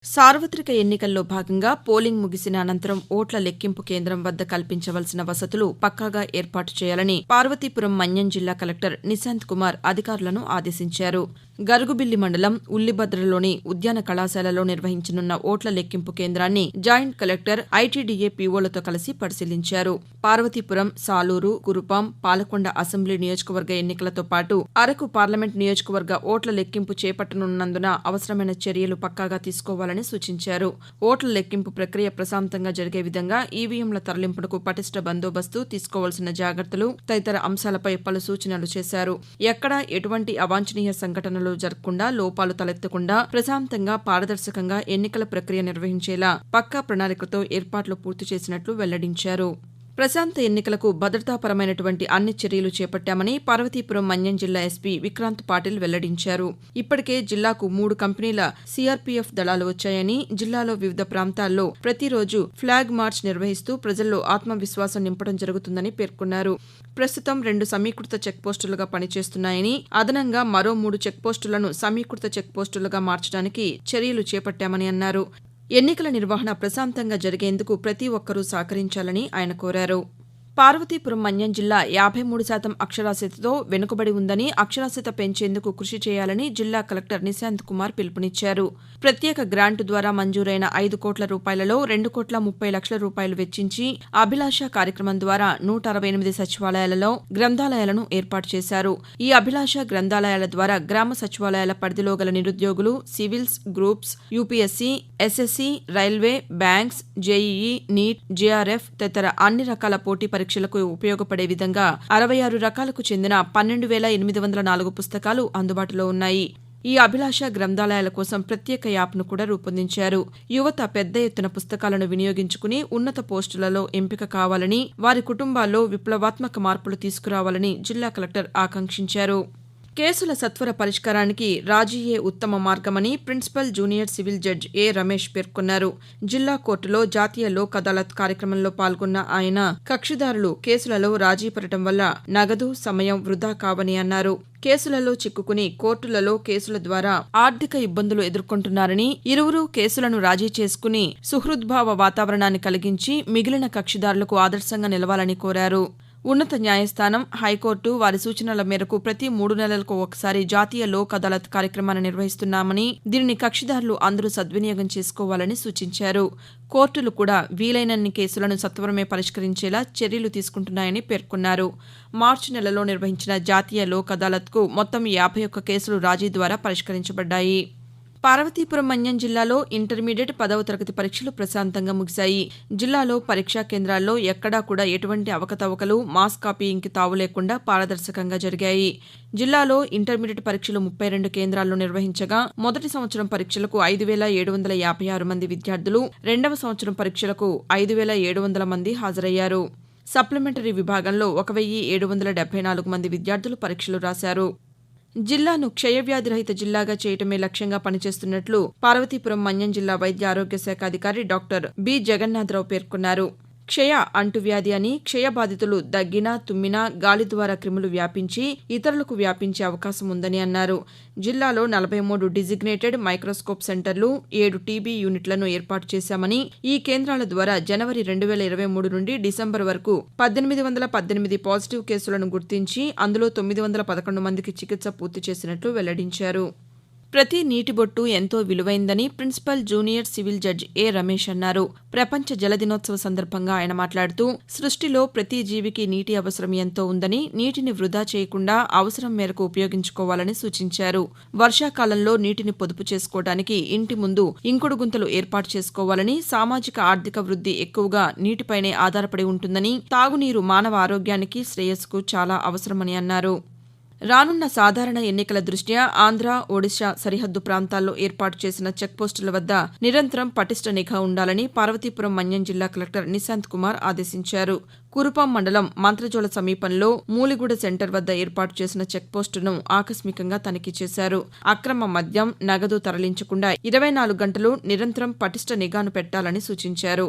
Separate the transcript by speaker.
Speaker 1: సార్వత్రిక ఎన్నికల్లో భాగంగా పోలింగ్ ముగిసిన అనంతరం ఓట్ల లెక్కింపు కేంద్రం వద్ద కల్పించవలసిన వసతులు పక్కాగా ఏర్పాటు చేయాలని పార్వతీపురం మన్యం జిల్లా కలెక్టర్ నిశాంత్ కుమార్ అధికారులను ఆదేశించారు. గరుగుబిల్లి మండలం ఉల్లిభద్రలోని ఉద్యాన కళాశాలలో నిర్వహించనున్న ఓట్ల లెక్కింపు కేంద్రాన్ని జాయింట్ కలెక్టర్ ఐటీడీఏ పీఓలతో కలిసి పరిశీలించారు. పార్వతీపురం, సాలూరు, కురుపాం, పాలకొండ అసెంబ్లీ నియోజకవర్గ ఎన్నికలతో పాటు అరకు పార్లమెంట్ నియోజకవర్గ ఓట్ల లెక్కింపు చేపట్టనున్నందున అవసరమైన చర్యలు పక్కాగా తీసుకోవాలని సూచించారు. ఓట్ల లెక్కింపు ప్రక్రియ ప్రశాంతంగా జరిగే విధంగా ఈవీఎంల తరలింపునకు పటిష్ట బందోబస్తు, తీసుకోవాల్సిన జాగ్రత్తలు తదితర అంశాలపై పలు సూచనలు చేశారు. ఎక్కడా ఎటువంటి అవాంఛనీయ సంఘటనలు జరగకుండా, లోపాలు తలెత్తకుండా ప్రశాంతంగా, పారదర్శకంగా ఎన్నికల ప్రక్రియ నిర్వహించేలా పక్కా ప్రణాళికతో ఏర్పాట్లు పూర్తి చేసినట్లు వెల్లడించారు. ప్రశాంత ఎన్నికలకు భద్రతాపరమైనటువంటి అన్ని చర్యలు చేపట్టామని పార్వతీపురం మన్యం జిల్లా ఎస్పీ విక్రాంత్ పాటిల్ వెల్లడించారు. ఇప్పటికే జిల్లాకు 3 కంపెనీల సీఆర్పీఎఫ్ దళాలు వచ్చాయని, జిల్లాలో వివిధ ప్రాంతాల్లో ప్రతిరోజు ఫ్లాగ్ మార్చ్ నిర్వహిస్తూ ప్రజల్లో ఆత్మవిశ్వాసం నింపడం జరుగుతుందని పేర్కొన్నారు. ప్రస్తుతం 2 సమీకృత చెక్పోస్టులుగా పనిచేస్తున్నాయని, అదనంగా మరో 3 చెక్పోస్టులను సమీకృత చెక్పోస్టులుగా మార్చడానికి చర్యలు చేపట్టామని అన్నారు. ఎన్నికల నిర్వహణ ప్రశాంతంగా జరిగేందుకు ప్రతి ఒక్కరూ సహకరించాలని ఆయన కోరారు. పార్వతీపురం మన్యం జిల్లా 53% అక్షరాస్యతతో వెనుకబడి ఉందని, అక్షరాస్యత పెంచేందుకు కృషి చేయాలని జిల్లా కలెక్టర్ నిశాంత్ కుమార్ పిలుపునిచ్చారు. ప్రత్యేక గ్రాంటు ద్వారా మంజూరైన 5 కోట్ల రూపాయలలో 2,30,00,000 వెచ్చించి అభిలాష కార్యక్రమం ద్వారా 168 సచివాలయాలలో గ్రంథాలయాలను ఏర్పాటు చేశారు. ఈ అభిలాష గ్రంథాలయాల ద్వారా గ్రామ సచివాలయాల పరిధిలో గల నిరుద్యోగులు, civils, groups, UPSC, SSC, railway, banks, JEE, NEET, JRF తదితర అన్ని రకాల పోటీ పరీక్షలకు ఉపయోగపడే విధంగా 66 రకాలకు చెందిన 12,804 పుస్తకాలు అందుబాటులో ఉన్నాయి. ఈ అభిలాష గ్రంథాలయాల కోసం ప్రత్యేక యాప్ను కూడా రూపొందించారు. యువత పెద్ద ఎత్తున పుస్తకాలను వినియోగించుకుని ఉన్నత పోస్టులలో ఎంపిక కావాలని, వారి కుటుంబాల్లో విప్లవాత్మక మార్పులు తీసుకురావాలని జిల్లా కలెక్టర్ ఆకాంక్షించారు. కేసుల సత్వర పరిష్కారానికి రాజీయే ఉత్తమ మార్గమని ప్రిన్సిపల్ జూనియర్ సివిల్ జడ్జి ఏ రమేష్ పేర్కొన్నారు. జిల్లా కోర్టులో జాతీయ లోక్ అదాలత్ కార్యక్రమంలో పాల్గొన్న ఆయన కక్షిదారులు కేసులలో రాజీ పడటం వల్ల నగదు, సమయం వృధా కావని అన్నారు. కేసులలో చిక్కుకుని కోర్టులలో కేసుల ద్వారా ఆర్థిక ఇబ్బందులు ఎదుర్కొంటున్నారని, ఇరువురు కేసులను రాజీ చేసుకుని సుహృద్భావ వాతావరణాన్ని కలిగించి మిగిలిన కక్షిదారులకు ఆదర్శంగా నిలవాలని కోరారు. ఉన్నత న్యాయస్థానం, హైకోర్టు వారి సూచనల మేరకు ప్రతి 3 నెలలకు ఒకసారి జాతీయ లోక్ అదాలత్ కార్యక్రమాన్ని నిర్వహిస్తున్నామని, దీనిని కక్షిదారులు అందరూ సద్వినియోగం చేసుకోవాలని సూచించారు. కోర్టులు కూడా వీలైనన్ని కేసులను సత్వరమే పరిష్కరించేలా చర్యలు తీసుకుంటున్నాయని పేర్కొన్నారు. మార్చి నెలలో నిర్వహించిన జాతీయ లోక్ అదాలత్కు మొత్తం 51 కేసులు రాజీ ద్వారా పరిష్కరించబడ్డాయి. పార్వతీపురం మన్యం జిల్లాలో ఇంటర్మీడియట్ 10వ తరగతి పరీక్షలు ప్రశాంతంగా ముగిశాయి. జిల్లాలో పరీక్షా కేంద్రాల్లో ఎక్కడా కూడా ఎటువంటి అవకతవకలు, మాస్ కాపీయింగ్కి తావు లేకుండా పారదర్శకంగా జరిగాయి. జిల్లాలో ఇంటర్మీడియట్ పరీక్షలు 32 కేంద్రాల్లో నిర్వహించగా, మొదటి సంవత్సరం పరీక్షలకు 5,756 మంది విద్యార్థులు, రెండవ సంవత్సరం పరీక్షలకు 5,700 మంది హాజరయ్యారు. సప్లిమెంటరీ విభాగంలో 1,774 మంది విద్యార్థులు పరీక్షలు రాశారు. జిల్లాను క్షయవ్యాధి రహిత జిల్లాగా చేయటమే లక్ష్యంగా పనిచేస్తున్నట్లు పార్వతీపురం మన్యం జిల్లా వైద్య ఆరోగ్య శాఖ అధికారి డాక్టర్ బి జగన్నాథరావు పేర్కొన్నారు. క్షయ అంటువ్యాధి అని, క్షయ బాధితులు దగ్గినా, తుమ్మినా గాలి ద్వారా క్రిములు వ్యాపించి ఇతరులకు వ్యాపించే అవకాశం ఉందని అన్నారు. జిల్లాలో 43 డిజిగ్నేటెడ్ మైక్రోస్కోప్ సెంటర్లు, 7 టీబీ యూనిట్లను ఏర్పాటు చేశామని, ఈ కేంద్రాల ద్వారా జనవరి 2023 నుండి డిసెంబర్ వరకు 1,818 పాజిటివ్ కేసులను గుర్తించి అందులో 911 మందికి చికిత్స పూర్తి చేసినట్లు వెల్లడించారు. ప్రతి నీటి బొట్టు ఎంతో విలువైందని ప్రిన్సిపల్ జూనియర్ సివిల్ జడ్జి ఏ రమేష్ అన్నారు. ప్రపంచ జల దినోత్సవ సందర్భంగా ఆయన మాట్లాడుతూ, సృష్టిలో ప్రతి జీవికి నీటి అవసరం ఎంతో ఉందని, నీటిని వృధా చేయకుండా అవసరం మేరకు ఉపయోగించుకోవాలని సూచించారు. వర్షాకాలంలో నీటిని పొదుపు చేసుకోవడానికి ఇంటి ముందు ఇంకుడు గుంతలు ఏర్పాటు చేసుకోవాలని, సామాజిక ఆర్థిక వృద్ధి ఎక్కువగా నీటిపైనే ఆధారపడి ఉంటుందని, తాగునీరు మానవ ఆరోగ్యానికి, శ్రేయస్సుకు చాలా అవసరమని అన్నారు. రానున్న సాధారణ ఎన్నికల దృష్ట్యా ఆంధ్ర, ఒడిశా సరిహద్దు ప్రాంతాల్లో ఏర్పాటు చేసిన చెక్పోస్టుల వద్ద నిరంతరం పటిష్ట నిఘా ఉండాలని పార్వతీపురం మన్యం జిల్లా కలెక్టర్ నిశాంత్ కుమార్ ఆదేశించారు. కురుపాం మండలం మంత్రజోల సమీపంలో మూలిగూడ సెంటర్ వద్ద ఏర్పాటు చేసిన చెక్పోస్టును ఆకస్మికంగా తనిఖీ చేశారు. అక్రమ మద్యం, నగదు తరలించకుండా 24 గంటలు నిరంతరం పటిష్ట నిఘాను పెట్టాలని సూచించారు.